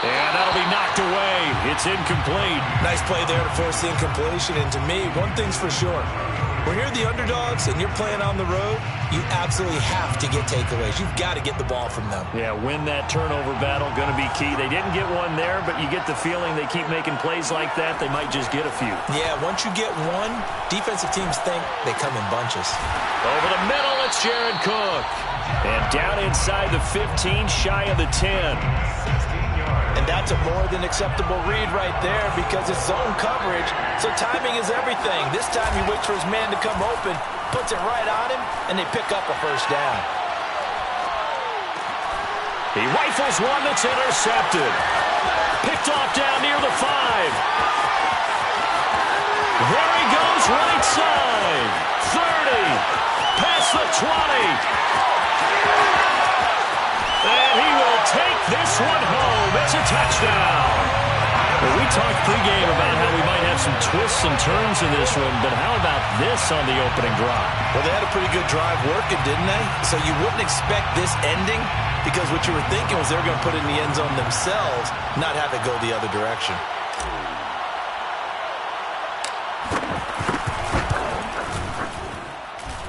And that'll be knocked away. It's incomplete. Nice play there to force the incompletion. And to me, one thing's for sure. When you're the underdogs and you're playing on the road, you absolutely have to get takeaways. You've got to get the ball from them. Yeah, win that turnover battle, going to be key. They didn't get one there, but you get the feeling they keep making plays like that, they might just get a few. Yeah, once you get one, defensive teams think they come in bunches. Over the middle, it's Jared Cook. And down inside the 15, shy of the 10. And that's a more than acceptable read right there because it's zone coverage, so timing is everything. This time he waits for his man to come open, puts it right on him, and they pick up a first down. He rifles one that's intercepted. Picked off down near the 5. There he goes, right side. 30. Past the 20. And he will take this one home. It's a touchdown. Well, we talked pregame about how we might have some twists and turns in this one, but how about this on the opening drive? Well, they had a pretty good drive working, didn't they? So you wouldn't expect this ending because what you were thinking was they were going to put it in the end zone themselves, not have it go the other direction.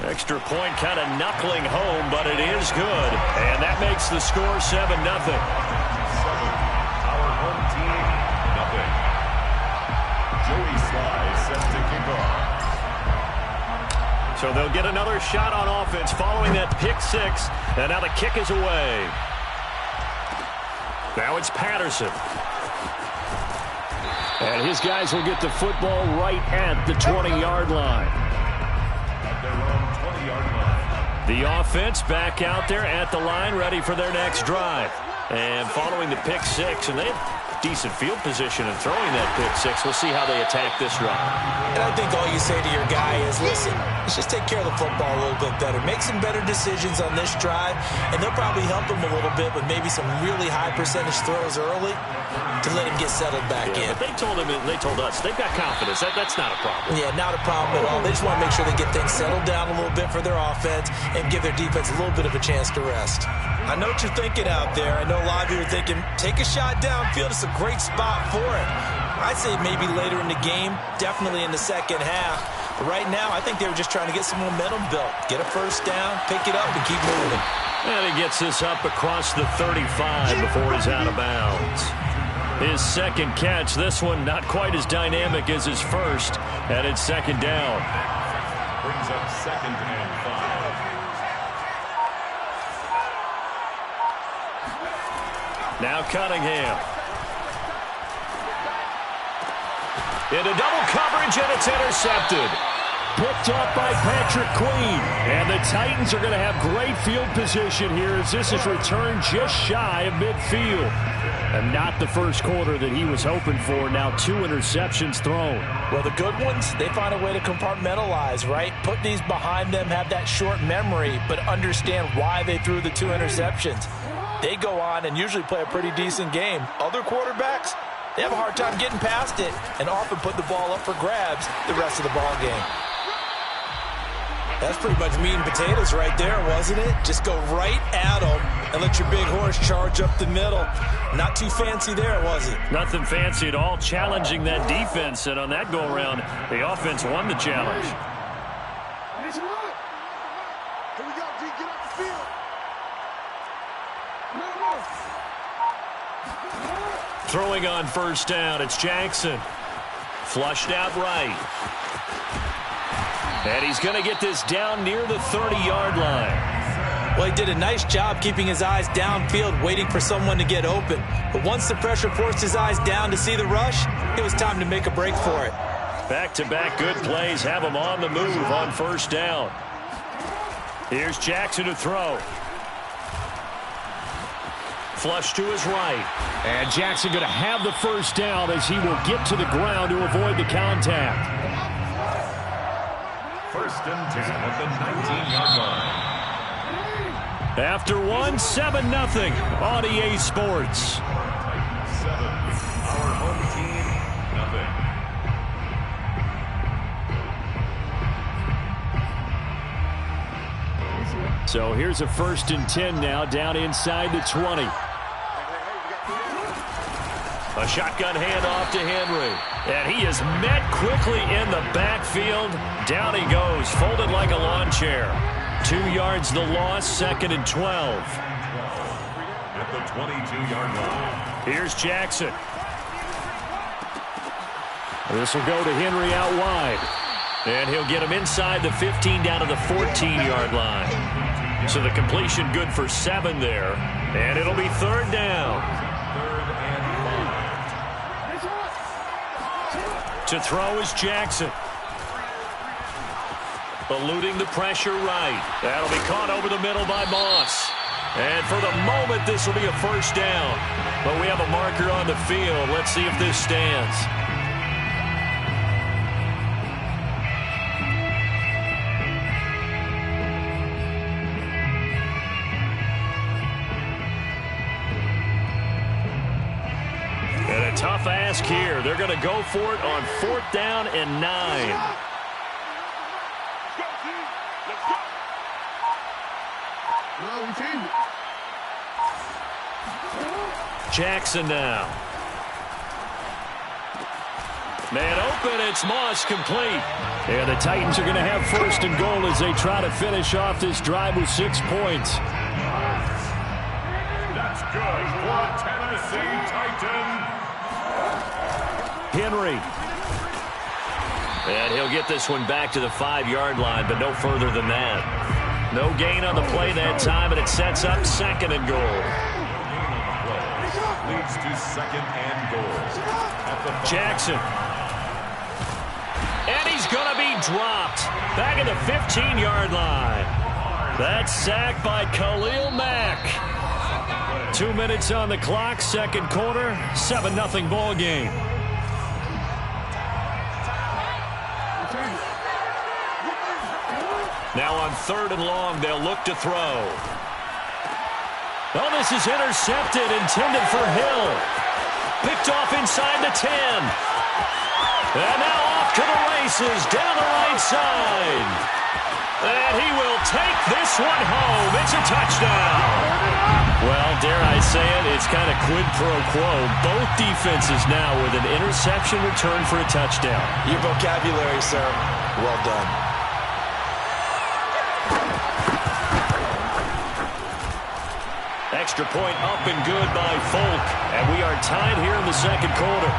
Extra point kind of knuckling home, but it is good. And that makes the score 7-0. 7. Our home team, nothing. Joey Sly set to kick off. So they'll get another shot on offense following that pick 6. And now the kick is away. Now it's Patterson. And his guys will get the football right at the 20-yard line. The offense back out there at the line, ready for their next drive. And following the pick 6, and they have decent field position in throwing that pick 6. We'll see how they attack this drive. And I think all you say to your guy is, listen, let's just take care of the football a little bit better. Make some better decisions on this drive, and they'll probably help him a little bit with maybe some really high percentage throws early to let him get settled back in. But they told us, they've got confidence. That's not a problem. Yeah, not a problem at all. They just want to make sure they get things settled down a little bit for their offense and give their defense a little bit of a chance to rest. I know what you're thinking out there. I know a lot of you are thinking, take a shot downfield. It's a great spot for it. I'd say maybe later in the game, definitely in the second half. But right now, I think they were just trying to get some momentum built. Get a first down, pick it up, and keep moving. And he gets this up across the 35 before he's out of bounds. His second catch, this one not quite as dynamic as his first, and it's second down. Brings up 2nd and 5. Now Cunningham. Into double coverage, and it's intercepted. Picked off by Patrick Queen. And the Titans are going to have great field position here as this is returned just shy of midfield. And not the first quarter that he was hoping for. Now 2 interceptions thrown. Well, the good ones, they find a way to compartmentalize, right? Put these behind them, have that short memory, but understand why they threw the 2 interceptions. They go on and usually play a pretty decent game. Other quarterbacks, they have a hard time getting past it and often put the ball up for grabs the rest of the ball game. That's pretty much meat and potatoes right there, wasn't it? Just go right at them and let your big horse charge up the middle. Not too fancy there, was it? Nothing fancy at all, challenging that defense. And on that go-around, the offense won the challenge. Here we go, D. Get off the field. Throwing on first down, it's Jackson. Flushed out right. And he's going to get this down near the 30-yard line. Well, he did a nice job keeping his eyes downfield, waiting for someone to get open. But once the pressure forced his eyes down to see the rush, it was time to make a break for it. Back-to-back good plays have him on the move on first down. Here's Jackson to throw. Flush to his right. And Jackson going to have the first down as he will get to the ground to avoid the contact. 1st and 10 at the 19-yard line. After 7-0 on EA Sports. 7. Our home team, nothing. So here's a 1st and 10 now down inside the 20. A shotgun handoff to Henry. And he is met quickly in the backfield. Down he goes, folded like a lawn chair. 2 yards the loss, 2nd and 12. At the 22-yard line. Here's Jackson. This will go to Henry out wide. And he'll get him inside the 15 down to the 14-yard line. So the completion good for 7 there. And it'll be 3rd down. To throw is Jackson. Eluding the pressure right. That'll be caught over the middle by Moss. And for the moment, this will be a 1st down. But we have a marker on the field. Let's see if this stands. And a tough ask here. They're going to go for it on 4th down and 9. Jackson now. Man open, it's Moss, complete. And the Titans are going to have 1st and goal as they try to finish off this drive with 6 points. That's good for Tennessee Titans. Henry. And he'll get this one back to the 5-yard line, but no further than that. No gain on the play that time, and it sets up 2nd and goal. Leads to 2nd and goal. Jackson. And he's going to be dropped. Back at the 15-yard line. That's sacked by Khalil Mack. 2 minutes on the clock, 2nd quarter, 7-0 ball game. Now on 3rd and long, they'll look to throw. Oh, this is intercepted, intended for Hill. Picked off inside the 10. And now off to the races, down the right side. And he will take this one home. It's a touchdown. Well, dare I say it, it's kind of quid pro quo. Both defenses now with an interception return for a touchdown. Your vocabulary, sir. Well done. Extra point up and good by Folk. And we are tied here in the 2nd quarter.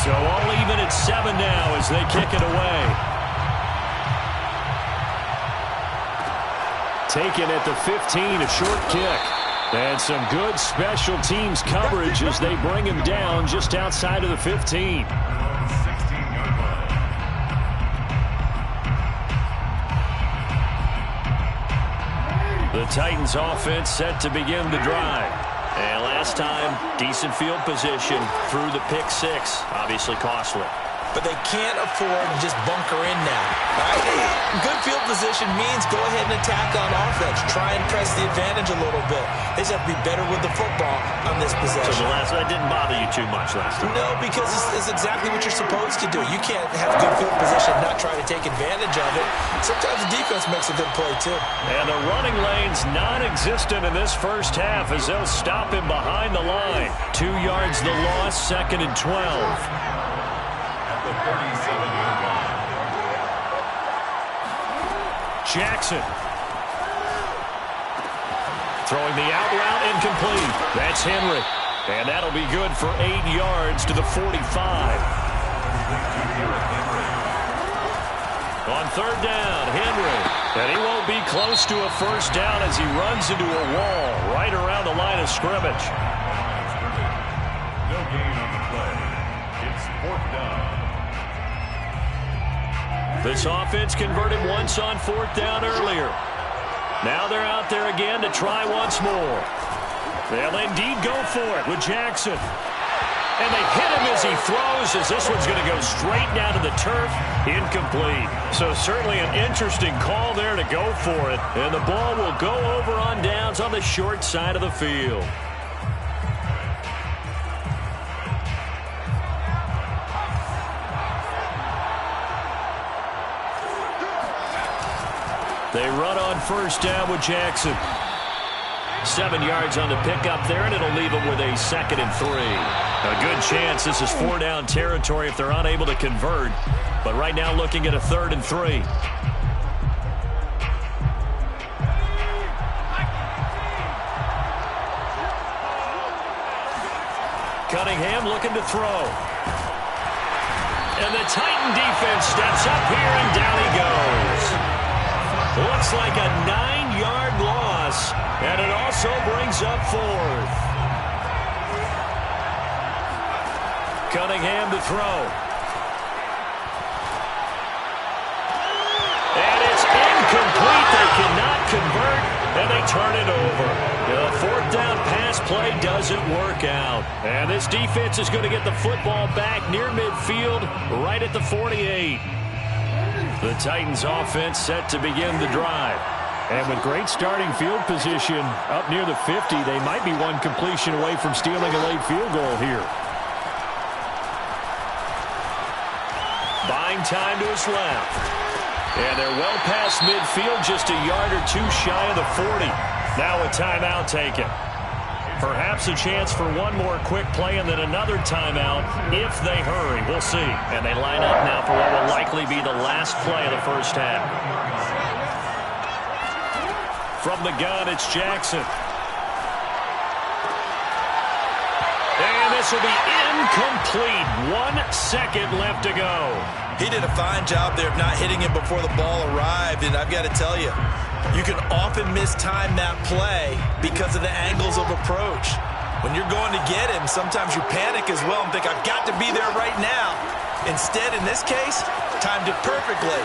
So all even at 7 now as they kick it away. Taken at the 15, a short kick. And some good special teams coverage as they bring him down just outside of the 15. The Titans offense set to begin the drive. And last time, decent field position through the pick 6. Obviously costly. But they can't afford to just bunker in now. Right? Good field position means go ahead and attack on offense. Try and press the advantage a little bit. They just have to be better with the football on this possession. So that didn't bother you too much last time? No, because it's exactly what you're supposed to do. You can't have good field position and not try to take advantage of it. Sometimes the defense makes a good play, too. And the running lane's non-existent in this 1st half as they'll stop him behind the line. 2 yards the loss, 2nd and 12. 37-yard line. Jackson. Throwing the out route incomplete. That's Henry. And that'll be good for 8 yards to the 45. On 3rd down, Henry. And he won't be close to a 1st down as he runs into a wall right around the line of scrimmage. No gain on the play. It's 4th down. This offense converted once on 4th down earlier. Now they're out there again to try once more. They'll indeed go for it with Jackson. And they hit him as he throws, as this one's going to go straight down to the turf. Incomplete. So certainly an interesting call there to go for it. And the ball will go over on downs on the short side of the field. They run on first down with Jackson. 7 yards on the pickup there, and it'll leave them with a 2nd and 3. A good chance this is 4-down territory if they're unable to convert. But right now looking at a 3rd and 3. Cunningham looking to throw. And the Titan defense steps up here, and down he goes. Looks like a 9-yard loss, and it also brings up 4th. Cunningham to throw. And it's incomplete. They cannot convert, and they turn it over. The 4th down pass play doesn't work out. And this defense is going to get the football back near midfield, right at the 48. The Titans offense set to begin the drive. And with great starting field position up near the 50, they might be one completion away from stealing a late field goal here. Buying time to his left. And they're well past midfield, just a yard or 2 shy of the 40. Now a timeout taken. Perhaps a chance for one more quick play and then another timeout if they hurry. We'll see. And they line up now for what will likely be the last play of the first half. From the gun, it's Jackson. And this will be incomplete. 1 second left to go. He did a fine job there of not hitting it before the ball arrived, and I've got to tell you, you can often mistime that play because of the angles of approach. When you're going to get him, sometimes you panic as well and think, I've got to be there right now. Instead, in this case, timed it perfectly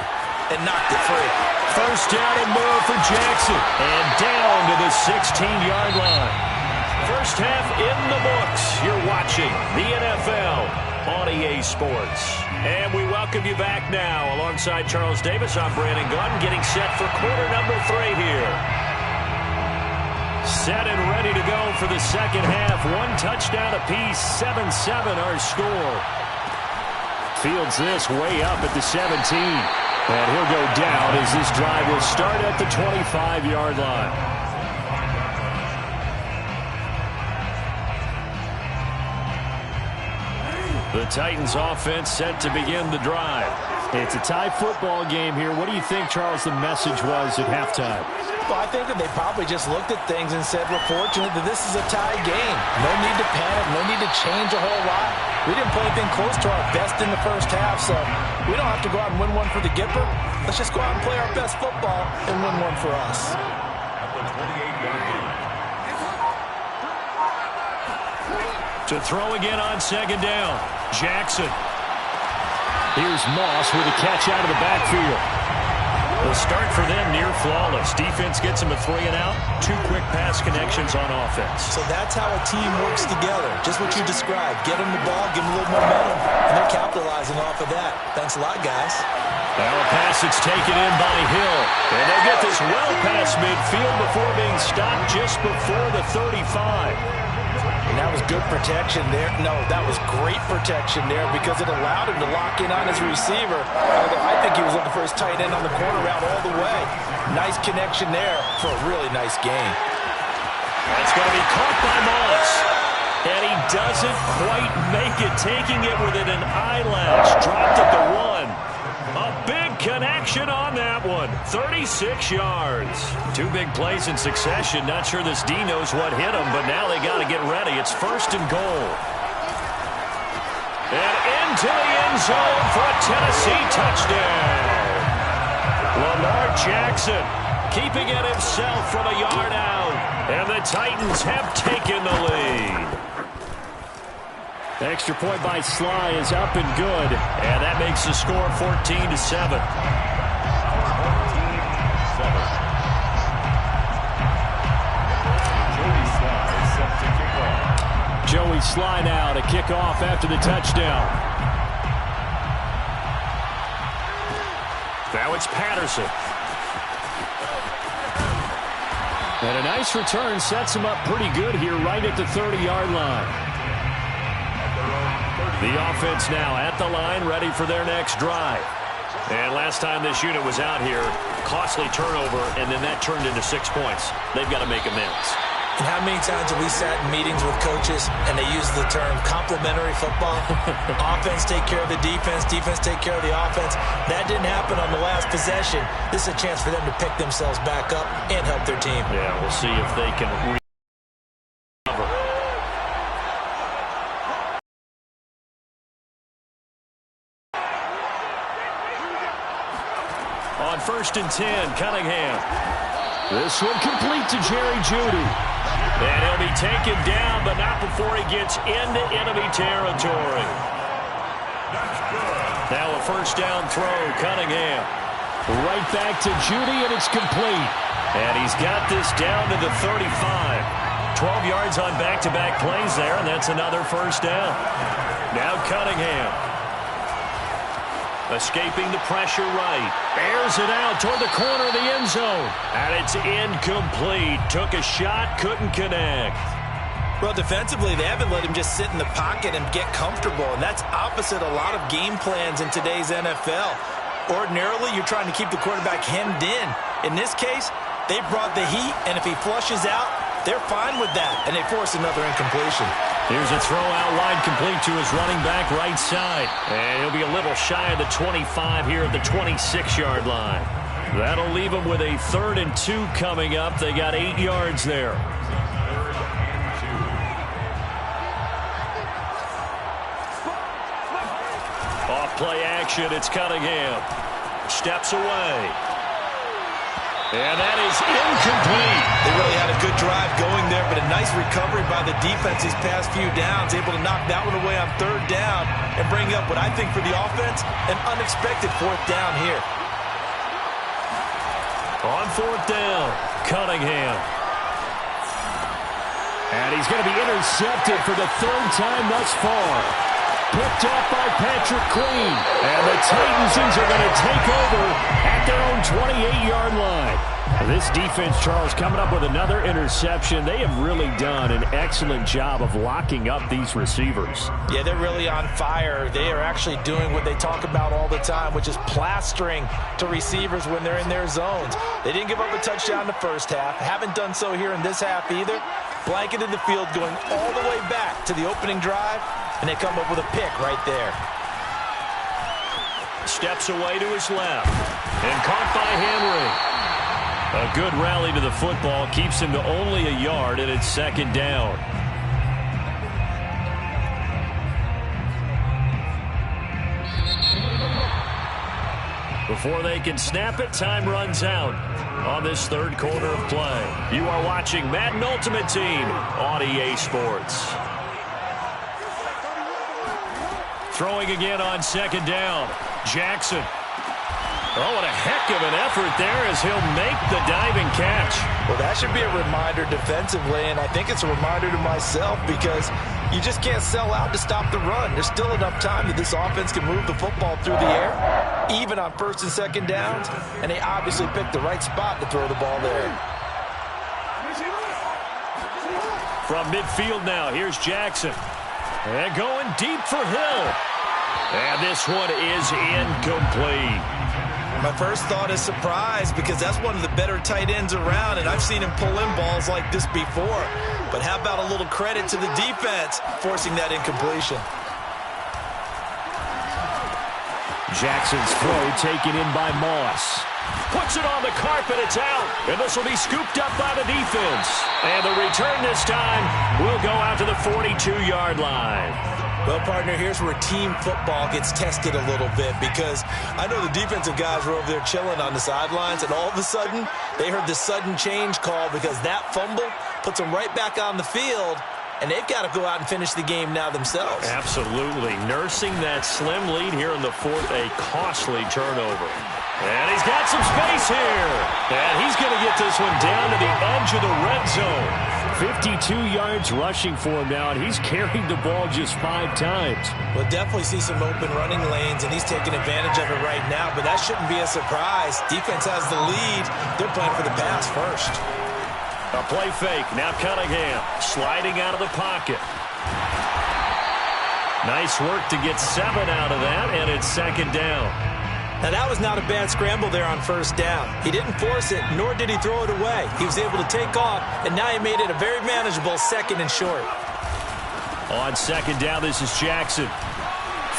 and knocked it free. First down and more for Jackson, and down to the 16-yard line. First half in the books. You're watching the NFL on EA Sports. And we welcome you back now. Alongside Charles Davis, I'm Brandon Gunn, getting set for quarter number 3 here. Set and ready to go for the second half. 1 touchdown apiece, 7-7 our score. Fields this way up at the 17. And he'll go down as this drive will start at the 25-yard line. The Titans offense set to begin the drive. It's a tie football game here. What do you think, Charles, the message was at halftime? Well, I think that they probably just looked at things and said, we're fortunate that this is a tie game. No need to panic. No need to change a whole lot. We didn't play anything close to our best in the first half, so we don't have to go out and win one for the Gipper. Let's just go out and play our best football and win one for us. To throw again on second down. Jackson. Here's Moss with a catch out of the backfield. The start for them near flawless. Defense gets them a 3 and out. 2 quick pass connections on offense. So that's how a team works together. Just what you described. Get them the ball, give them a little momentum, and they're capitalizing off of that. Thanks a lot, guys. Now a pass that's taken in by Hill. And they'll get this well past midfield before being stopped just before the 35. And that was good protection there. No, that was great protection there because it allowed him to lock in on his receiver. Although I think he was looking for his tight end on the corner route all the way. Nice connection there for a really nice game. That's going to be caught by Moss. And he doesn't quite make it, taking it within an eyelash. Dropped at the 1. A big connection on that one. 36 yards. 2 big plays in succession. Not sure this D knows what hit him, but now they got to get ready. It's 1st and goal. And into the end zone for a Tennessee touchdown. Lamar Jackson keeping it himself from a yard out. And the Titans have taken the lead. The extra point by Sly is up and good. And that makes the score 14-7. Joey Sly now to kick off after the touchdown. Now it's Patterson. And a nice return sets him up pretty good here right at the 30-yard line. The offense now at the line, ready for their next drive. And last time this unit was out here, costly turnover, and then that turned into 6 points. They've got to make amends. And how many times have we sat in meetings with coaches and they use the term complementary football? Offense take care of the defense, defense take care of the offense. That didn't happen on the last possession. This is a chance for them to pick themselves back up and help their team. Yeah, we'll see if they can recover. On 1st and 10, Cunningham. This one complete to Jerry Jeudy. And he'll be taken down, but not before he gets into enemy territory. Now a 1st down throw, Cunningham. Right back to Jeudy, and it's complete. And he's got this down to the 35. 12 yards on back-to-back plays there, and that's another 1st down. Now Cunningham. Escaping the pressure right. Airs it out toward the corner of the end zone. And it's incomplete. Took a shot, couldn't connect. Well, defensively, they haven't let him just sit in the pocket and get comfortable. And that's opposite a lot of game plans in today's NFL. Ordinarily, you're trying to keep the quarterback hemmed in. In this case, they brought the heat, and if he flushes out, they're fine with that. And they force another incompletion. Here's a throw out wide, complete to his running back right side. And he'll be a little shy of the 25 here at the 26-yard line. That'll leave him with a 3rd and 2 coming up. They got 8 yards there. Off play action, it's Cunningham. Steps away. And that is incomplete. They really had a good drive going there, but a nice recovery by the defense these past few downs, able to knock that one away on 3rd down and bring up what I think for the offense, an unexpected 4th down here. On 4th down, Cunningham. And he's going to be intercepted for the 3rd time thus far. Picked off by Patrick Queen. And the Titans are going to take over at their own 28-yard line. This defense, Charles, coming up with another interception. They have really done an excellent job of locking up these receivers. Yeah, they're really on fire. They are actually doing what they talk about all the time, which is plastering to receivers when they're in their zones. They didn't give up a touchdown in the first half. Haven't done so here in this half either. Blanketed the field going all the way back to the opening drive, and they come up with a pick right there. Steps away to his left. And caught by Henry. A good rally to the football. Keeps him to only a yard, and it's 2nd down. Before they can snap it, time runs out on this 3rd quarter of play. You are watching Madden Ultimate Team on EA Sports. Throwing again on 2nd down. Jackson. Oh, what a heck of an effort there as he'll make the diving catch. Well, that should be a reminder defensively, and I think it's a reminder to myself because you just can't sell out to stop the run. There's still enough time that this offense can move the football through the air, even on 1st and 2nd downs, and they obviously picked the right spot to throw the ball there. From midfield now, here's Jackson. And going deep for Hill. And this one is incomplete. My first thought is surprise because that's one of the better tight ends around, and I've seen him pull in balls like this before. But how about a little credit to the defense forcing that incompletion? Jackson's throw taken in by Moss. Puts it on the carpet, it's out. And this will be scooped up by the defense. And the return this time will go out to the 42-yard line. Well, partner, here's where team football gets tested a little bit because I know the defensive guys were over there chilling on the sidelines, and all of a sudden, they heard the sudden change call because that fumble puts them right back on the field, and they've got to go out and finish the game now themselves. Absolutely. Nursing that slim lead here in the 4th, a costly turnover. And he's got some space here. And he's going to get this one down to the edge of the red zone. 52 yards rushing for him now, and he's carried the ball just 5 times. We'll definitely see some open running lanes, and he's taking advantage of it right now, but that shouldn't be a surprise. Defense has the lead. They're playing for the pass first. A play fake. Now Cunningham sliding out of the pocket. Nice work to get 7 out of that, and it's 2nd down. Now, that was not a bad scramble there on first down. He didn't force it, nor did he throw it away. He was able to take off, and now he made it a very manageable 2nd and short. On 2nd down, this is Jackson.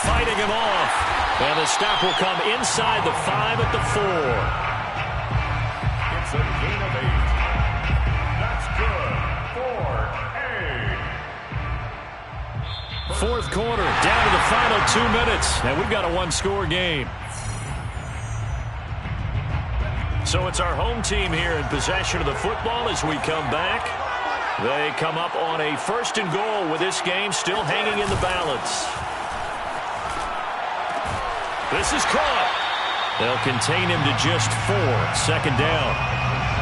Fighting him off. And the stop will come inside the 5 at the 4. It's a gain of 8. That's good. 4-8. 4th quarter, down to the final 2 minutes. And we've got a one-score game. So it's our home team here in possession of the football as we come back. They come up on a 1st and goal with this game still hanging in the balance. This is caught. They'll contain him to just 4. 2nd down.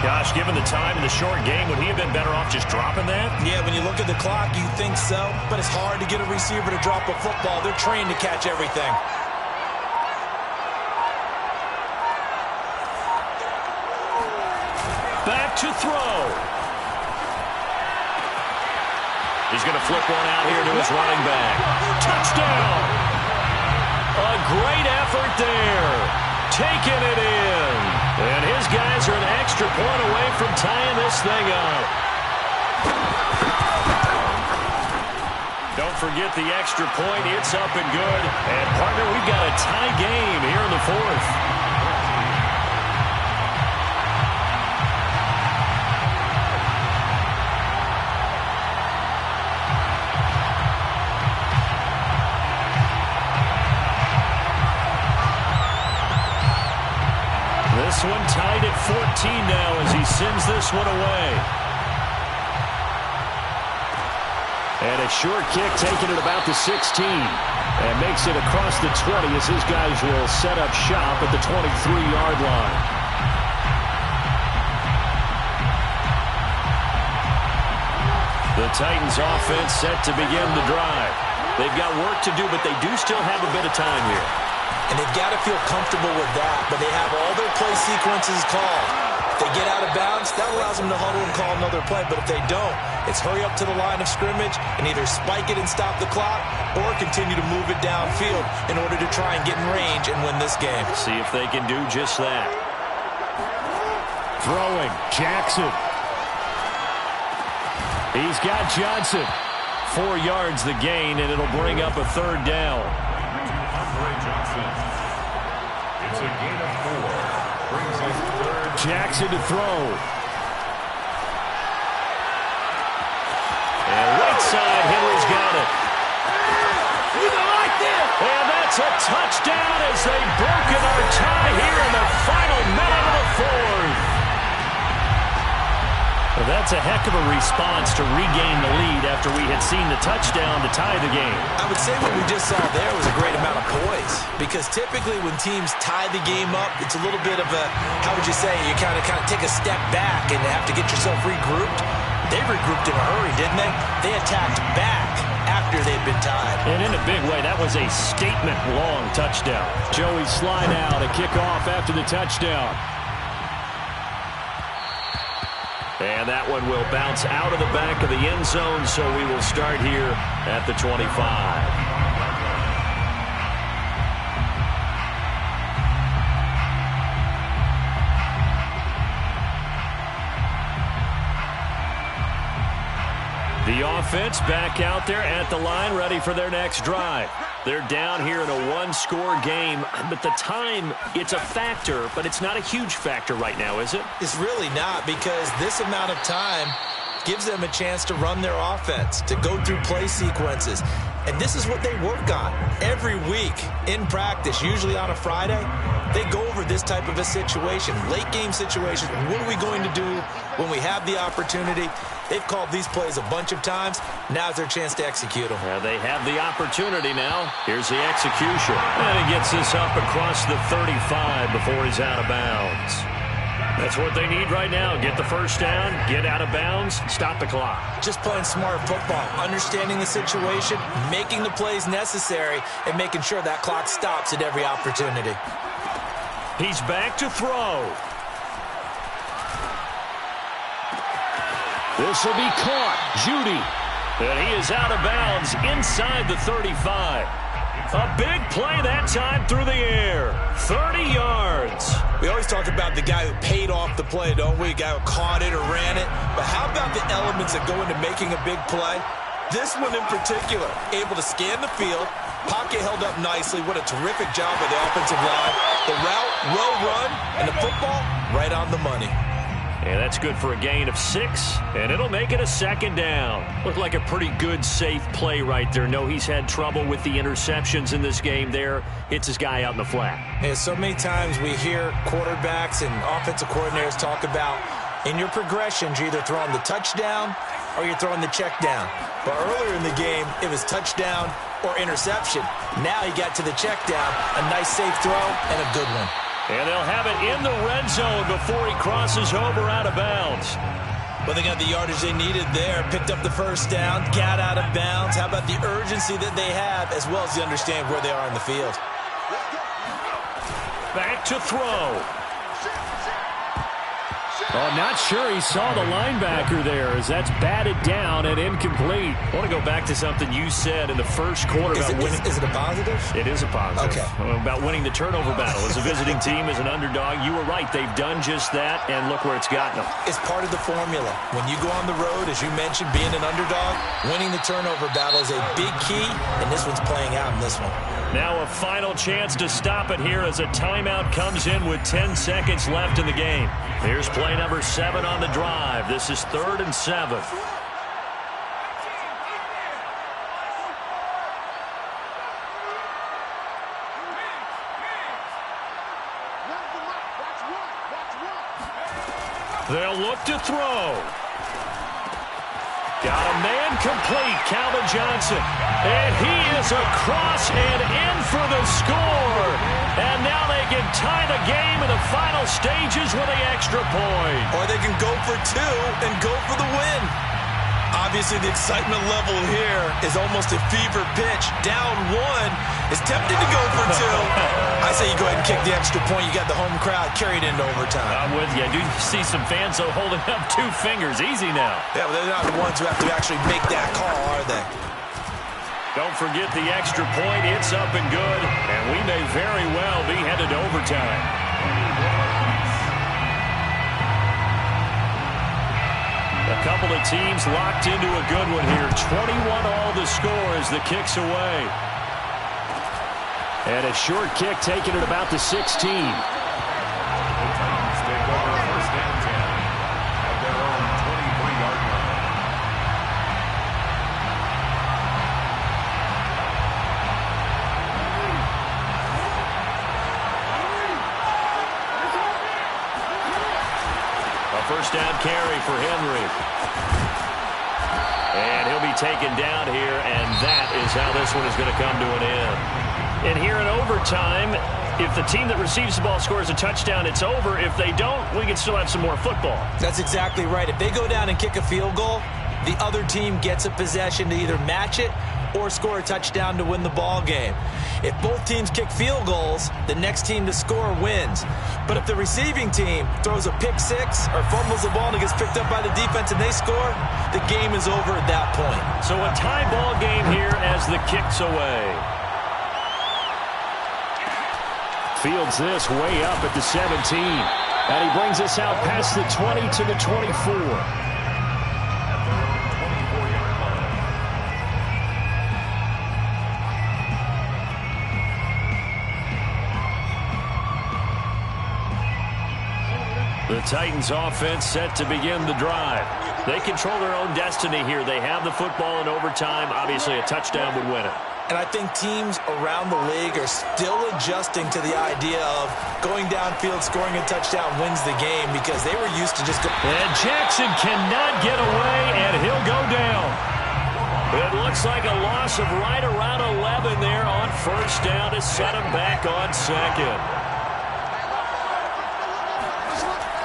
Gosh, given the time in the short game, would he have been better off just dropping that? Yeah, when you look at the clock, you think so. But it's hard to get a receiver to drop a football. They're trained to catch everything. Back to throw. He's going to flip one out here to his running back. Touchdown! A great effort there. Taking it in. And his guys are an extra point away from tying this thing up. Don't forget the extra point. It's up and good. And, partner, we've got a tie game here in the 4th. This one tied at 14 now as he sends this one away. And a short kick taken at about the 16. And makes it across the 20 as his guys will set up shop at the 23-yard line. The Titans offense set to begin the drive. They've got work to do, but they do still have a bit of time here. And they've got to feel comfortable with that, but they have all their play sequences called. If they get out of bounds, that allows them to huddle and call another play. But if they don't, it's hurry up to the line of scrimmage and either spike it and stop the clock or continue to move it downfield in order to try and get in range and win this game. See if they can do just that. Throwing, Jackson. He's got Johnson. 4 yards the gain, and it'll bring up a 3rd down. It's a gain of 4. Brings us 3rd. Jackson to throw. And right side, Henry's got it. And that's a touchdown as they've broken our tie here in the final minute of the 4th. Well, that's a heck of a response to regain the lead after we had seen the touchdown to tie the game. I would say what we just saw there was a great amount of poise, because typically when teams tie the game up, it's a little bit of a, how would you say, you kind of take a step back and have to get yourself regrouped. They regrouped in a hurry, didn't they? They attacked back after they'd been tied. And in a big way, that was a statement-long touchdown. Joey slide out, a kickoff after the touchdown. And that one will bounce out of the back of the end zone, so we will start here at the 25. The offense back out there at the line, ready for their next drive. They're down here in a one-score game, but the time, it's a factor, but it's not a huge factor right now, is it? It's really not, because this amount of time gives them a chance to run their offense, to go through play sequences. And this is what they work on every week in practice, usually on a Friday. They go over this type of a situation, late game situation. What are we going to do when we have the opportunity? They've called these plays a bunch of times. Now's their chance to execute them. Well, they have the opportunity now. Here's the execution. And he gets this up across the 35 before he's out of bounds. That's what they need right now. Get the first down, get out of bounds, stop the clock. Just playing smart football, understanding the situation, making the plays necessary, and making sure that clock stops at every opportunity. He's back to throw. This will be caught. Judy. And he is out of bounds inside the 35. A big play that time through the air. 30 yards. We always talk about the guy who paid off the play, don't we? A guy who caught it or ran it. But how about the elements that go into making a big play? This one in particular, able to scan the field, pocket held up nicely. What a terrific job by the offensive line. The route, well run, and the football right on the money. And that's good for a gain of 6, and it'll make it a 2nd down. Looked like a pretty good, safe play right there. No, he's had trouble with the interceptions in this game there. Hits his guy out in the flat. And so many times we hear quarterbacks and offensive coordinators talk about in your progressions, you're either throwing the touchdown or you're throwing the check down. But earlier in the game, it was touchdown or interception. Now he got to the check down, a nice safe throw, and a good one. And they'll have it in the red zone before he crosses over out of bounds. Well, they got the yardage they needed there, picked up the first down, got out of bounds. How about the urgency that they have, as well as they understand where they are in the field. Back to throw. Oh, not sure he saw the linebacker there as that's batted down and incomplete. I want to go back to something you said in the first quarter about winning. Is it a positive? It is a positive. Okay. About winning the turnover battle. As a visiting team, as an underdog, you were right. They've done just that, and look where it's gotten them. It's part of the formula. When you go on the road, as you mentioned, being an underdog, winning the turnover battle is a big key, and this one's playing out in this one. Now a final chance to stop it here as a timeout comes in with 10 seconds left in the game. Here's play number 7 on the drive. This is 3rd and 7. They'll look to throw. Got a man complete, Calvin Johnson. And he is across and in for the score. And now they can tie the game in the final stages with the extra point. Or they can go for 2 and go for the win. Obviously, the excitement level here is almost a fever pitch. Down 1 is tempted to go for 2. I say you go ahead and kick the extra point. You got the home crowd carried into overtime. I'm with you. I do see some fans though holding up 2 fingers. Easy now. Yeah, but they're not the ones who have to actually make that call, are they? Don't forget the extra point. It's up and good. And we may very well be headed to overtime. A couple of teams locked into a good one here. 21 all the score as the kick's away. And a short kick taken at about the 16. The Titans take over 1st and 10 at their own 23-yard line. A 1st down carry for Henry. And he'll be taken down here, and that is how this one is going to come to an end. And here in overtime, if the team that receives the ball scores a touchdown, it's over. If they don't, we can still have some more football. That's exactly right. If they go down and kick a field goal, the other team gets a possession to either match it or score a touchdown to win the ball game. If both teams kick field goals, the next team to score wins. But if the receiving team throws a pick 6 or fumbles the ball and it gets picked up by the defense and they score, the game is over at that point. So a tie ball game here as the kick's away. Fields this way up at the 17. And he brings us out past the 20 to the 24. The Titans offense set to begin the drive. They control their own destiny here. They have the football in overtime. Obviously, a touchdown would win it. And I think teams around the league are still adjusting to the idea of going downfield, scoring a touchdown wins the game because they were used to just go. And Jackson cannot get away, and he'll go down. It looks like a loss of right around 11 there on 1st down to set him back on 2nd.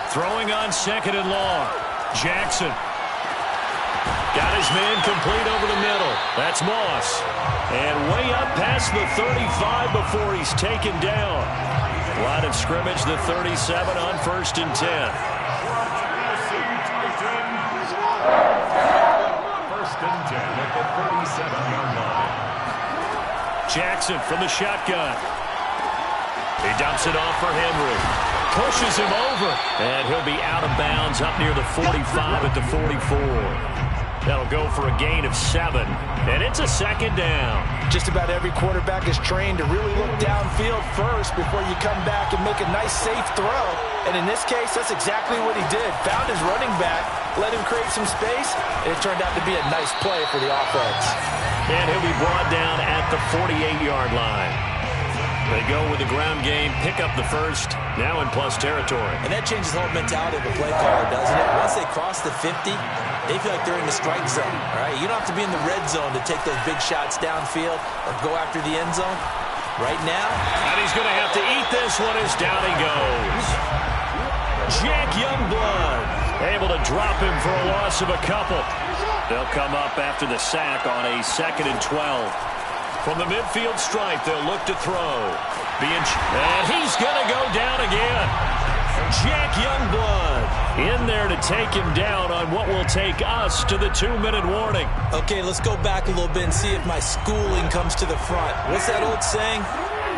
Throwing on 2nd and long. Jackson. Got his man complete over the middle. That's Moss. And way up past the 35 before he's taken down. Line of scrimmage, the 37 on 1st and 10. 1st and 10 at the 37-yard line. Jackson from the shotgun. He dumps it off for Henry. Pushes him over. And he'll be out of bounds up near the 45 at the 44. That'll go for a gain of 7. And it's a second down. Just about every quarterback is trained to really look downfield first before you come back and make a nice, safe throw. And in this case, that's exactly what he did. Found his running back, let him create some space, and it turned out to be a nice play for the offense. And he'll be brought down at the 48-yard line. They go with the ground game, pick up the first, now in plus territory. And that changes the whole mentality of the play caller, doesn't it? Once they cross the 50, they feel like they're in the strike zone, all right? You don't have to be in the red zone to take those big shots downfield or go after the end zone. Right now. And he's going to have to eat this one as down he goes. Jack Youngblood able to drop him for a loss of a couple. They'll come up after the sack on a 2nd and 12. From the midfield stripe, they'll look to throw. And he's going to go down again. Jack Youngblood in there to take him down on what will take us to the 2-minute warning. Okay, let's go back a little bit and see if my schooling comes to the front. What's that old saying?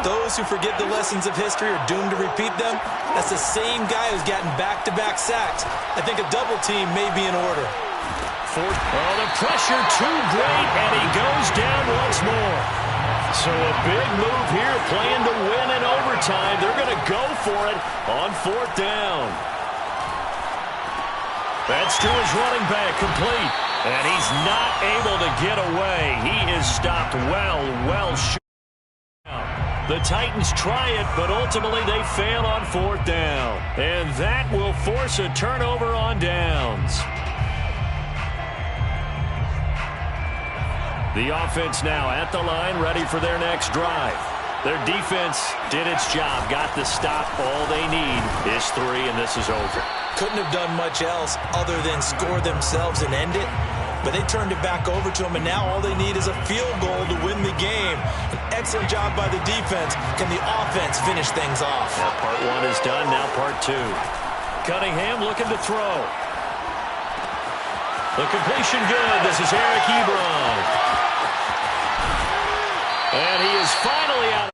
Those who forget the lessons of history are doomed to repeat them. That's the same guy who's gotten back-to-back sacks. I think a double team may be in order. Oh, the pressure too great, and he goes down once more. So a big move here, playing to win in overtime. They're going to go for it on 4th down. That's to his running back, complete. And he's not able to get away. He is stopped well short. The Titans try it, but ultimately they fail on 4th down. And that will force a turnover on downs. The offense now at the line, ready for their next drive. Their defense did its job, got the stop. All they need is 3, and this is over. Couldn't have done much else other than score themselves and end it. But they turned it back over to them, and now all they need is a field goal to win the game. An excellent job by the defense. Can the offense finish things off? Now part 1 is done, now part 2. Cunningham looking to throw. The completion good. This is Eric Ebron. And he is finally out.